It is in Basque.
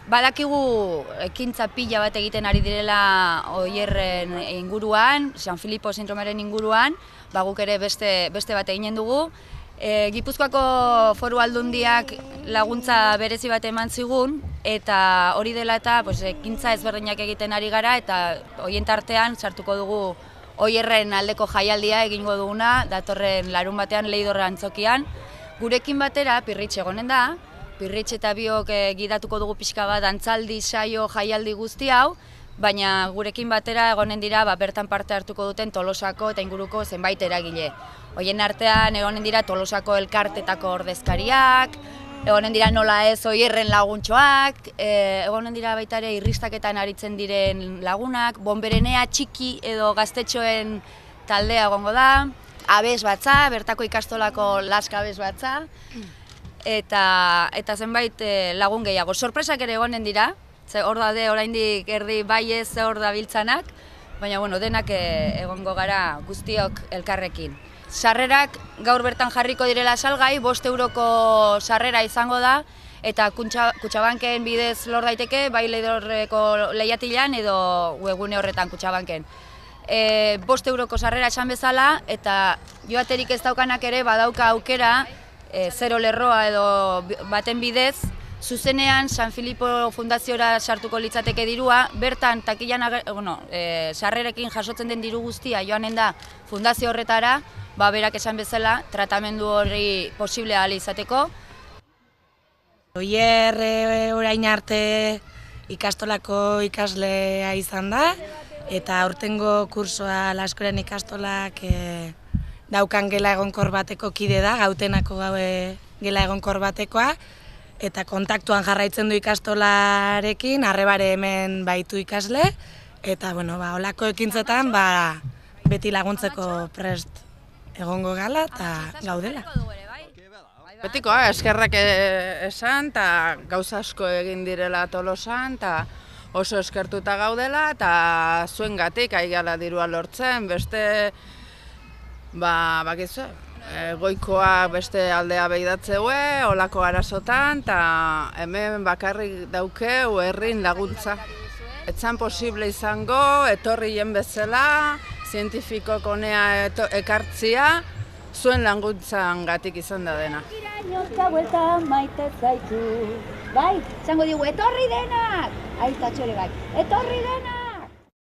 Badakigu ekintza pila bat egiten ari direla Oierren inguruan, San Filipo sindromearen inguruan, guk ere beste bat eginen dugu. Gipuzkoako Foru Aldundiak laguntza berezi bat eman zigun, eta hori dela eta ekintza ezberdinak egiten ari gara, eta horien tartean sartuko dugu Oierren aldeko jaialdia egingo duguna, datorren larun batean Leidorra antzokian. Gurekin batera Pirritx egonen da, Pirritx eta biok gidatuko dugu pixka bat antzaldi, saio, jaialdi guzti hau, baina gurekin batera egonen dira bertan parte hartuko duten Tolosako eta inguruko zenbait eragile. Horien artean egonen dira Tolosako elkartetako ordezkariak, egonen dira nola ez Oierren laguntxoak, egonen dira baita ere irristaketan aritzen diren lagunak, bonberenea txiki edo gaztetxoen taldea egongo da, abes batza, bertako ikastolako laska abes batza, eta zenbait lagun gehiago. Sorpresak ere egonen dira, hor daude oraindik erdi bai ez hor dabiltzanak, baina denak egongo gara guztiok elkarrekin. Sarrerak gaur bertan jarriko direla salgai, 5 euroko sarrera izango da, eta Kutxabanken bidez lor daiteke, bai Leidorreko lehiatilan edo webgune horretan Kutxabanken. 5 euroko sarrera esan bezala, eta joaterik ez daukanak ere badauka aukera, zero lerroa edo baten bidez, zuzenean San Filipo Fundaziora sartuko litzateke dirua, bertan takilan sarrerekin jasotzen den diru guztia joanen da fundazio horretara, berak esan bezala, tratamendu hori posible ahal izateko. Oier orain arte ikastolako ikaslea izan da, eta aurtengo kursoa Laskoren ikastolak daukan gela egonkor bateko kide da, Gautenako gela egonkor batekoa, eta kontaktuan jarraitzen du ikastolarekin, arrebare hemen baitu ikasle, eta holako ekintzetan beti laguntzeko prest egongo gala eta gaudela. Betikoa, eskerrak esan, eta gauza asko egin direla Tolosan, eta oso eskertuta gaudela, eta zuengatik aigala dirua lortzen, beste bakizu, goikoa beste aldea behidatzeue, olako arazotan, eta hemen bakarrik daukeu herrin laguntza. Etzan posible izango, etorrien bezala, zientifikok honea ekartzia, zuen laguntzan gatik izan da dena. Norka bueltan maite zaitu, bai, zango digu, etorri denak! Aita txore bai, etorri denak!